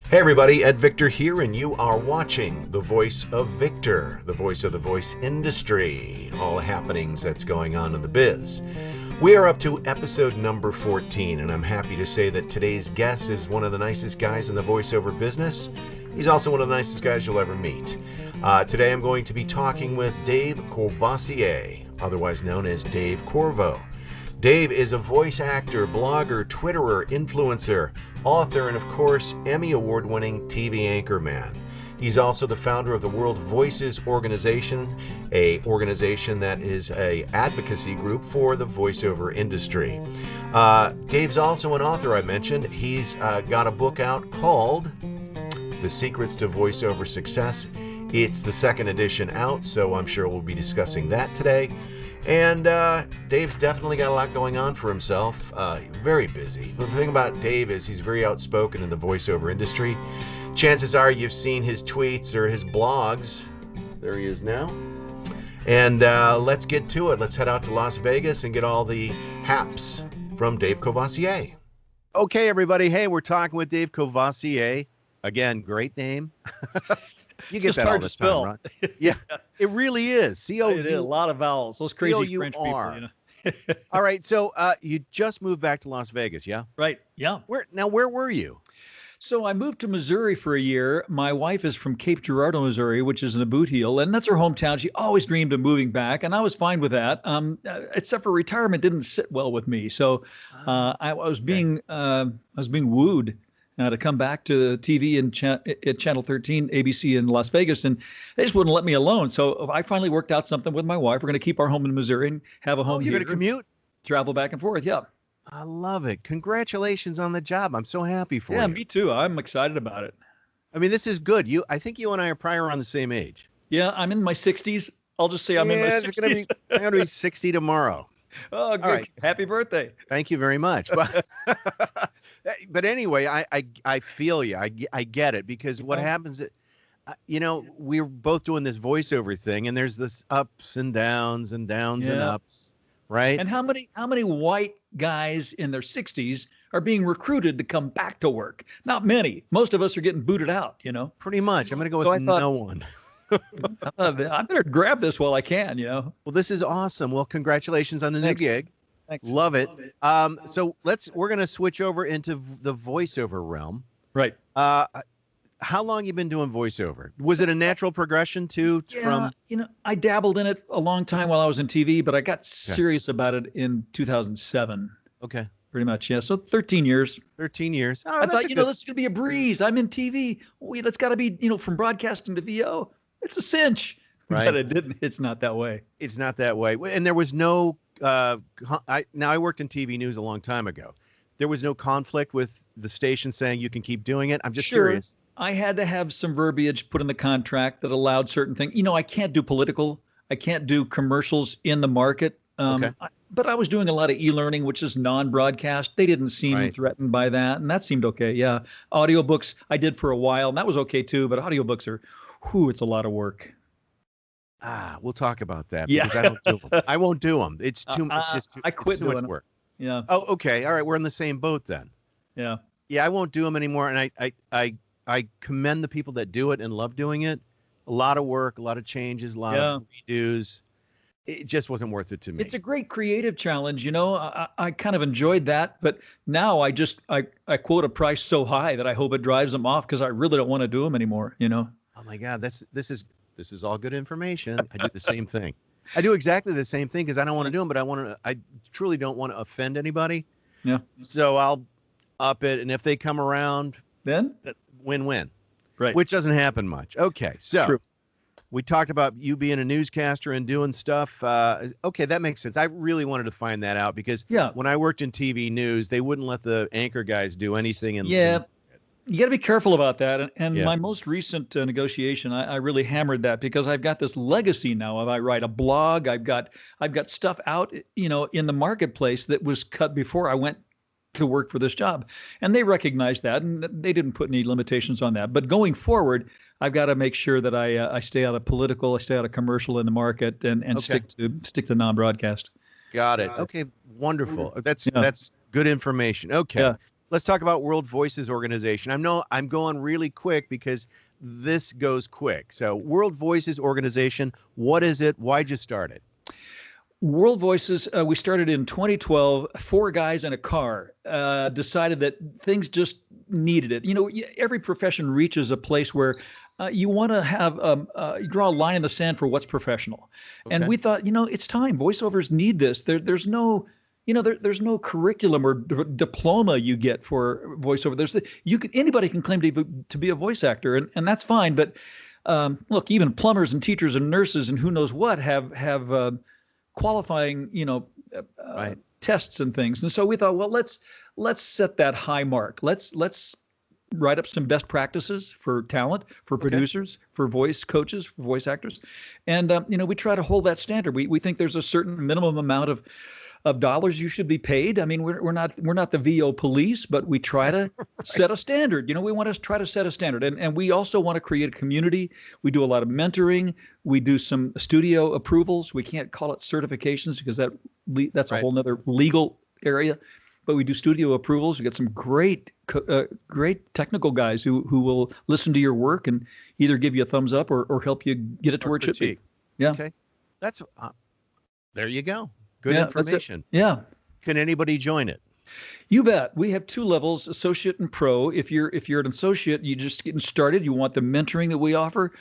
Hey everybody, Ed Victor here, and you are watching The Voice of Victor, the voice of the voice industry, all the happenings that's going on in the biz. We are up to episode number 14, and I'm happy to say that today's guest is one of the nicest guys in the voiceover business. He's also one of the nicest guys you'll ever meet. Today I'm going to be talking with Dave Courvosier, otherwise known as Dave Courvo. Dave is a voice actor, blogger, Twitterer, influencer, author, and of course, Emmy Award-winning TV anchorman. He's also the founder of the World Voices organization, a organization that is a advocacy group for the voiceover industry. Dave's also an author, I mentioned. He's got a book out called The Secrets to Voiceover Success. It's the second edition out, so I'm sure we'll be discussing that today. And Dave's definitely got a lot going on for himself. Very busy. But the thing about Dave is he's very outspoken in the voiceover industry. Chances are you've seen his tweets or his blogs. There he is now. And let's get to it. Let's head out to Las Vegas and get all the haps from Dave Courvosier. Okay, everybody. Hey, we're talking with Dave Courvosier. Again, great name. You get it's that hard all to the time, spell. right? Yeah, it really is. It is a lot of vowels. Those crazy C-O-U-R. French people, you know. All right, so you just moved back to Las Vegas, yeah? Right. Yeah. Where were you? So I moved to Missouri for a year. My wife is from Cape Girardeau, Missouri, which is in the Boot Heel, and that's her hometown. She always dreamed of moving back, and I was fine with that. Except for retirement didn't sit well with me. So I was being wooed to come back to TV at Channel 13, ABC in Las Vegas, and they just wouldn't let me alone. So I finally worked out something with my wife. We're going to keep our home in Missouri and have a home here. You're going to commute? Travel back and forth, yeah. I love it. Congratulations on the job. I'm so happy for you. Yeah, me too. I'm excited about it. I mean, this is good. I think you and I are probably around the same age. Yeah, I'm in my 60s. I'll just say I'm in my 60s. I'm going to be 60 tomorrow. Oh, good. Right. Happy birthday. Thank you very much. But anyway, I feel you. I get it, because what happens, we're both doing this voiceover thing, and there's this ups and downs and downs and ups, right? And how many white guys in their 60s are being recruited to come back to work? Not many. Most of us are getting booted out, Pretty much. I'm going to go with no one. I better grab this while I can, Well, this is awesome. Well, congratulations on the new gig. Thanks. Love it. So we're going to switch over into the voiceover realm. Right. How long you been doing voiceover? Was it a natural progression from? I dabbled in it a long time while I was in TV, but I got serious about it in 2007. Okay. Pretty much, yeah. So 13 years. 13 years. Oh, I thought, this is going to be a breeze. I'm in TV. It's got to be, from broadcasting to VO. It's a cinch. Right. But it didn't. It's not that way. It's not that way. And there was no, I worked in TV news a long time ago. There was no conflict with the station saying you can keep doing it. I'm just curious. I had to have some verbiage put in the contract that allowed certain things. I can't do political. I can't do commercials in the market. But I was doing a lot of e-learning, which is non-broadcast. They didn't seem threatened by that, and that seemed okay. Yeah, audiobooks I did for a while, and that was okay too. But audiobooks are, it's a lot of work. We'll talk about that because I don't do them. I won't do them. It's too. It's just too. I quit too much work. Yeah. Oh, okay. All right. We're in the same boat then. Yeah. Yeah, I won't do them anymore, and I commend the people that do it and love doing it. A lot of work, a lot of changes, a lot of redos. It just wasn't worth it to me. It's a great creative challenge, I kind of enjoyed that, but now I quote a price so high that I hope it drives them off because I really don't want to do them anymore, Oh my God, this is all good information. I do the same thing. I do exactly the same thing because I don't want to do them, but I truly don't want to offend anybody. Yeah. So I'll up it, and if they come around, then win-win. Right. Which doesn't happen much. Okay, so. True. We talked about you being a newscaster and doing stuff. Okay, that makes sense. I really wanted to find that out because when I worked in TV news, they wouldn't let the anchor guys do anything. You got to be careful about that. And my most recent negotiation, I really hammered that because I've got this legacy now. I write a blog. I've got stuff out, in the marketplace that was cut before I went to work for this job. And they recognized that, and they didn't put any limitations on that. But going forward, I've got to make sure that I stay out of political, I stay out of commercial in the market, and stick to non-broadcast. Got it. Okay, wonderful. That's good information. Okay. let's talk about World Voices Organization. I'm going really quick because this goes quick. So World Voices Organization, what is it? Why'd you start it? World Voices, we started in 2012. 4 guys in a car decided that things just needed it. Every profession reaches a place where you want to have you draw a line in the sand for what's professional. Okay. And we thought, it's time. Voiceovers need this. There's no curriculum or diploma you get for voiceover. Anybody can claim to be a voice actor, and that's fine. But look, even plumbers and teachers and nurses and who knows what have qualifying, right. tests and things. And so we thought, well, let's set that high mark. Let's write up some best practices for talent, for producers, for voice coaches, for voice actors. And, we try to hold that standard. We think there's a certain minimum amount of dollars you should be paid. I mean, we're not the VO police, but we try to set a standard. We want to try to set a standard. And we also want to create a community. We do a lot of mentoring. We do some studio approvals. We can't call it certifications because that's a whole nother legal area. But we do studio approvals. We get some great technical guys who will listen to your work and either give you a thumbs up or help you get it to where it should be. Yeah. Okay. That's there you go. Good information. Yeah. Can anybody join it? You bet. We have 2 levels, associate and pro. If you're an associate, you're just getting started. You want the mentoring that we offer.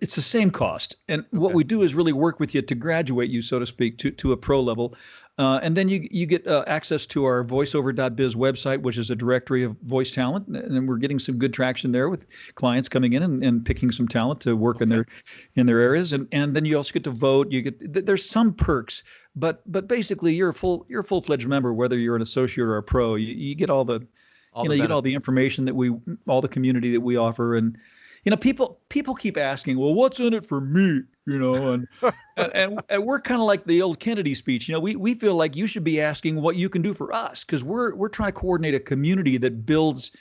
It's the same cost. And what we do is really work with you to graduate you, so to speak, to a pro level. And then you get access to our voiceover.biz website, which is a directory of voice talent. And we're getting some good traction there with clients coming in and picking some talent to work in their areas. And then you also get to vote. There's some perks, but basically you're a full-fledged member, whether you're an associate or a pro. You get all the information that all the community that we offer. And people keep asking, well, what's in it for me? And we're kind of like the old Kennedy speech. We feel like you should be asking what you can do for us, because we're trying to coordinate a community that builds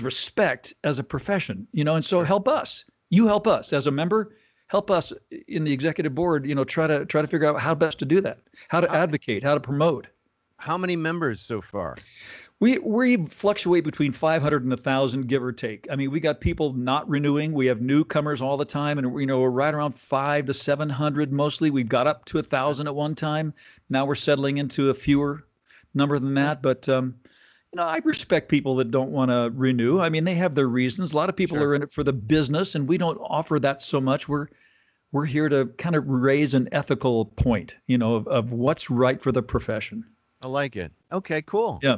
respect as a profession. And so help us. You help us as a member. Help us in the executive board. Try to figure out how best to do that. How to advocate. How to promote. How many members so far? We fluctuate between 500 and 1,000, give or take. I mean, we got people not renewing. We have newcomers all the time, and we're right around 500 to 700 mostly. We've got up to 1,000 at one time. Now we're settling into a fewer number than that. But I respect people that don't want to renew. I mean, they have their reasons. A lot of people are in it for the business, and we don't offer that so much. We're here to kind of raise an ethical point, of what's right for the profession. I like it. Okay, cool. Yeah.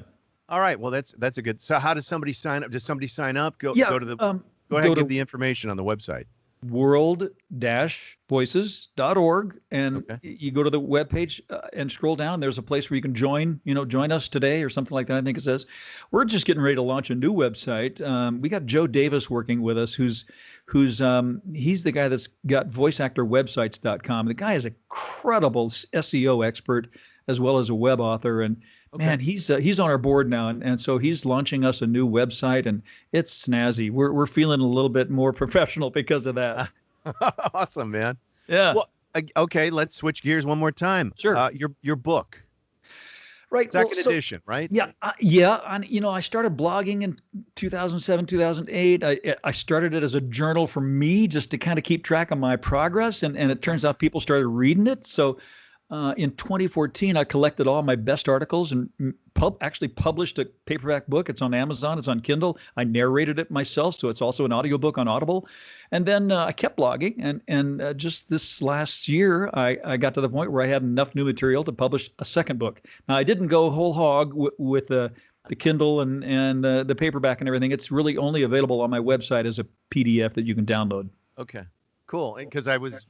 All right. Well, that's a good. So how does somebody sign up? Does somebody sign up? Go to the. Go ahead and give the information on the website. world-voices.org, and you go to the webpage and scroll down. There's a place where you can join us today or something like that. I think it says. We're just getting ready to launch a new website. We got Joe Davis working with us, who's he's the guy that's got voiceactorwebsites.com. The guy is a credible SEO expert as well as a web author, and man, he's on our board now, and so he's launching us a new website, and it's snazzy. We're feeling a little bit more professional because of that. Awesome, man. Yeah. Well, okay, let's switch gears one more time. Sure. Your book. Right. Second edition, right? Yeah. I started blogging in 2007, 2008. I started it as a journal for me, just to kind of keep track of my progress, and it turns out people started reading it. So. In 2014, I collected all my best articles and actually published a paperback book. It's on Amazon. It's on Kindle. I narrated it myself, so it's also an audiobook on Audible. And then I kept blogging, and just this last year, I got to the point where I had enough new material to publish a second book. Now, I didn't go whole hog with the Kindle and the paperback and everything. It's really only available on my website as a PDF that you can download. Okay, cool. Because I was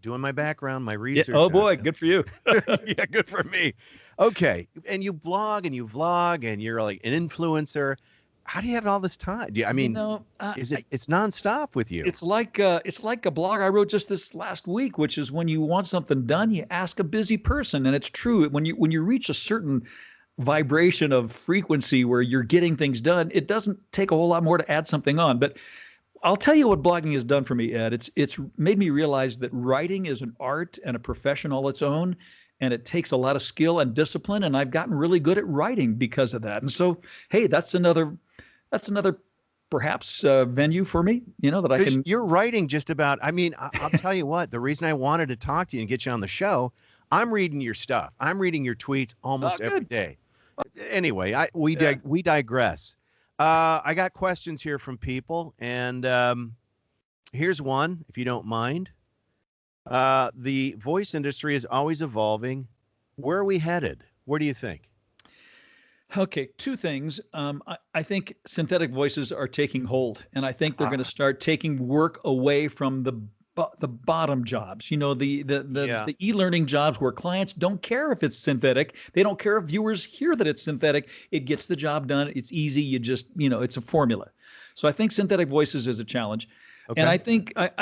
doing my background, my research. Yeah, oh boy, good for you. Yeah, good for me. Okay, and you blog and you vlog and you're like an influencer. How do you have all this time? It's nonstop with you? It's like a blog I wrote just this last week, which is when you want something done, you ask a busy person, and it's true. When you reach a certain vibration of frequency where you're getting things done, it doesn't take a whole lot more to add something on. But I'll tell you what blogging has done for me, Ed. It's made me realize that writing is an art and a profession all its own, and it takes a lot of skill and discipline. And I've gotten really good at writing because of that. And so, hey, that's another perhaps venue for me, that I can. You're writing just about. I mean, I'll tell you what. The reason I wanted to talk to you and get you on the show, I'm reading your stuff. I'm reading your tweets almost every day. Anyway, we digress. I got questions here from people, and here's one, if you don't mind. The voice industry is always evolving. Where are we headed? Where do you think? Okay, two things. I think synthetic voices are taking hold, and I think they're going to start taking work away from the bottom jobs. The e-learning jobs where clients don't care if it's synthetic. They don't care if viewers hear that it's synthetic. It gets the job done. It's easy. You just, it's a formula. So I think synthetic voices is a challenge. Okay. And I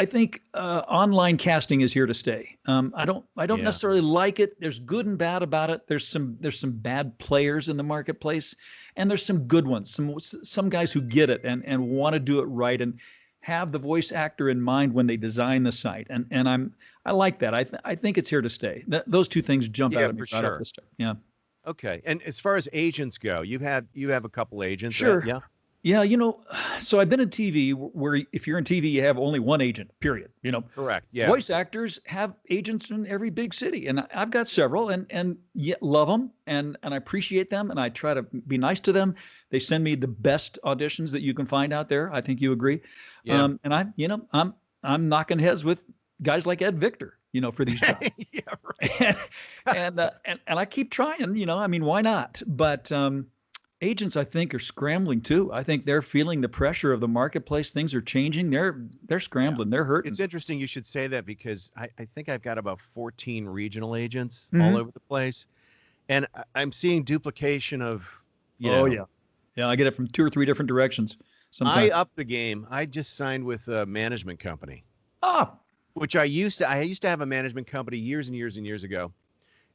think online casting is here to stay. I don't necessarily like it. There's good and bad about it. There's some bad players in the marketplace, and there's some good ones. Some guys who get it and want to do it right and have the voice actor in mind when they design the site. And I like that. I think it's here to stay. Those two things jump out at me right off the start. Yeah. Okay. And as far as agents go, you have a couple agents. Sure. Yeah. Yeah, so I've been in TV where if you're in TV, you have only one agent, period. Correct. Yeah. Voice actors have agents in every big city, and I've got several, and love them, and I appreciate them, and I try to be nice to them. They send me the best auditions that you can find out there. I think you agree. Yeah. And I'm knocking heads with guys like Ed Victor, for these jobs. Yeah, right. and I keep trying. I mean, why not? But agents, I think, are scrambling too. I think they're feeling the pressure of the marketplace. Things are changing. They're scrambling. They're hurting. It's interesting you should say that because I think I've got about 14 regional agents all over the place, and I'm seeing duplication of. Yeah. I get it from 2 or 3 different directions. Sometimes. I upped the game. I just signed with a management company. Which I used to have a management company years and years and years ago.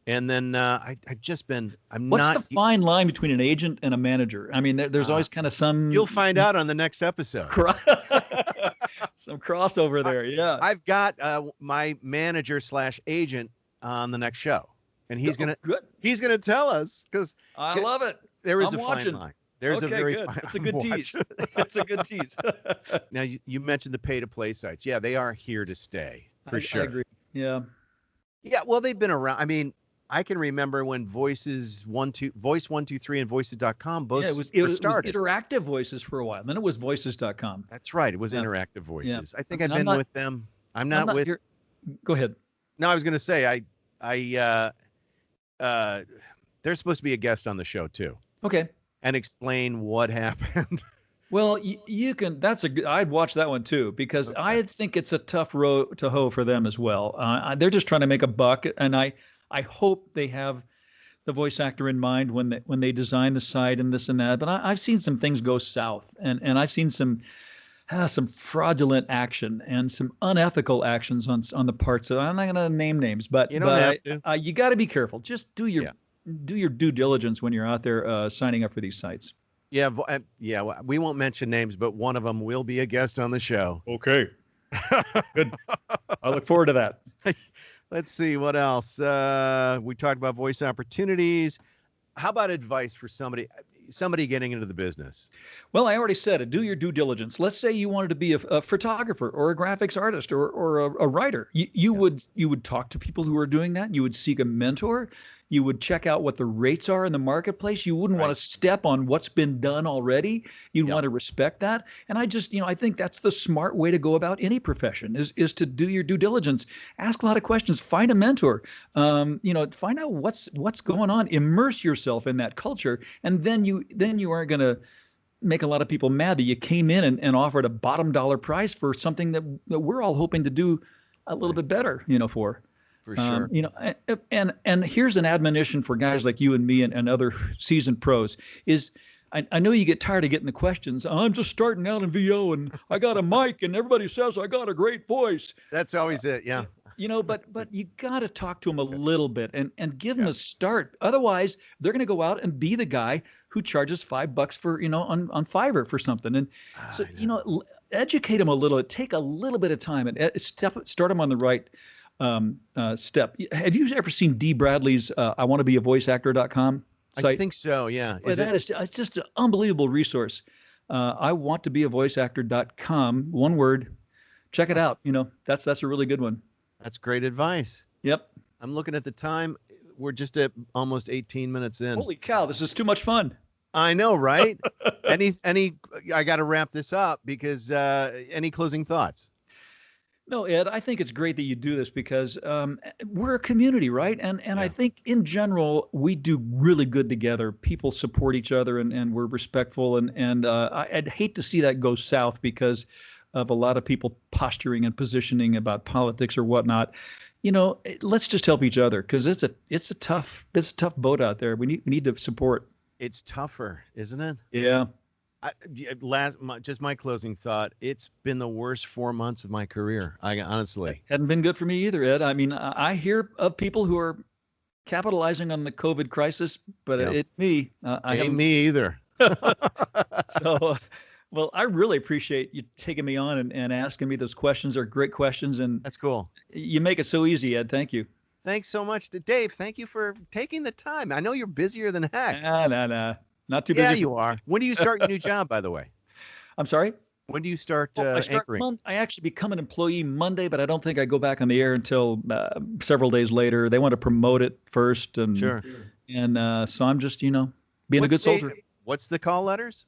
And then I've just been. What's the fine line between an agent and a manager? I mean, there's always kind of some. You'll find out on the next episode. Some crossover there, yeah. I've got my manager / agent on the next show, and he's gonna tell us because I love it. There is fine line. There's a very good. fine. It's a good tease. It's a good tease. Now you mentioned the pay-to-play sites. Yeah, they are here to stay for sure. I agree. Yeah. Yeah. Well, they've been around. I mean. I can remember when Voice 123 and Voices.com both it was interactive Voices for a while. Then it was Voices.com. That's right. It was interactive Voices. Yeah. I think I've been with them. I'm not with. Go ahead. No, I was going to say they're supposed to be a guest on the show too. Okay. And explain what happened. Well, you can. I'd watch that one too because I think it's a tough row to hoe for them as well. They're just trying to make a buck, and I hope they have the voice actor in mind when they design the site and this and that. But I've seen some things go south, and I've seen some fraudulent action and some unethical actions on the parts of. I'm not going to name names, but you don't have to. You got to be careful. Just do your due diligence when you're out there signing up for these sites. Yeah, we won't mention names, but one of them will be a guest on the show. Okay, good. I look forward to that. Let's see what else. We talked about voice opportunities. How about advice for somebody getting into the business? Well, I already said it. Do your due diligence. Let's say you wanted to be a photographer or a graphics artist or a writer. You would talk to people who are doing that. You would seek a mentor. You would check out what the rates are in the marketplace. You wouldn't want to step on what's been done already. You'd want to respect that. And I think that's the smart way to go about any profession is to do your due diligence. Ask a lot of questions. Find a mentor. Find out what's going on. Immerse yourself in that culture. And then you aren't going to make a lot of people mad that you came in and offered a bottom dollar price for something that we're all hoping to do a little bit better, for. For sure. And here's an admonition for guys like you and me and other seasoned pros is I know you get tired of getting the questions. I'm just starting out in VO and I got a mic and everybody says I got a great voice. That's always it. Yeah. But you got to talk to them a little bit and give them a start. Otherwise, they're going to go out and be the guy who charges $5 for, on Fiverr for something. And so, educate them a little, take a little bit of time and start them on the right step. Have you ever seen Dee Bradley's I want to be a voice actor.com site? I think so, yeah. It's just an unbelievable resource. I want to be a voice actor.com, one word. Check it out. That's a really good one. That's great advice. Yep. I'm looking at the time. We're just at almost 18 minutes in. Holy cow, this is too much fun. I know, right? I got to wrap this up because any closing thoughts? No, Ed, I think it's great that you do this because we're a community, right? And I think in general, we do really good together. People support each other and we're respectful. And I'd hate to see that go south because of a lot of people posturing and positioning about politics or whatnot. Let's just help each other because it's a tough boat out there. We need to support. It's tougher, isn't it? Yeah. Just my closing thought. It's been the worst 4 months of my career. Honestly, hadn't been good for me either, Ed. I mean, I hear of people who are capitalizing on the COVID crisis, but it's me. Ain't me either. So, well, I really appreciate you taking me on and asking me those questions. They're great questions, and that's cool. You make it so easy, Ed. Thank you. Thanks so much, Dave. Thank you for taking the time. I know you're busier than heck. Nah. Not too busy. Yeah, you are. When do you start your new job, by the way? I'm sorry? When do you start anchoring? I actually become an employee Monday, but I don't think I go back on the air until several days later. They want to promote it first. And, sure. And so I'm just, being a good soldier. What's the call letters?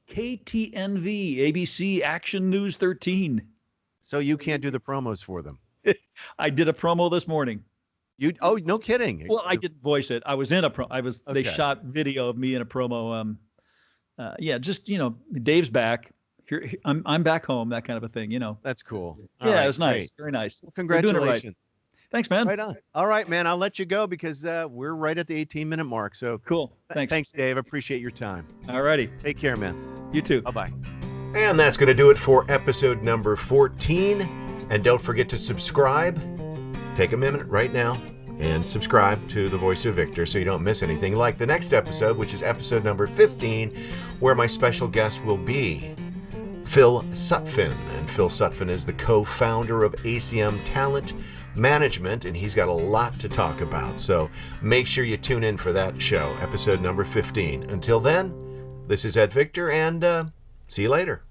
KTNV, ABC, Action News 13. So you can't do the promos for them? I did a promo this morning. Oh, no kidding. Well, I didn't voice it. I was in a promo. They shot video of me in a promo. Just, Dave's back. Here, I'm back home, that kind of a thing, That's cool. It was nice. Great. Very nice. Well, congratulations. Right. Thanks, man. Right on. All right, man. I'll let you go because we're right at the 18-minute mark. So cool. Thanks. Thanks, Dave. Appreciate your time. All righty. Take care, man. You too. Bye-bye. And that's going to do it for episode number 14. And don't forget to subscribe. Take a minute right now and subscribe to The Voice of Victor so you don't miss anything like the next episode, which is episode number 15, where my special guest will be Phil Sutphin. And Phil Sutphin is the co-founder of ACM Talent Management, and he's got a lot to talk about. So make sure you tune in for that show, episode number 15. Until then, this is Ed Victor, and see you later.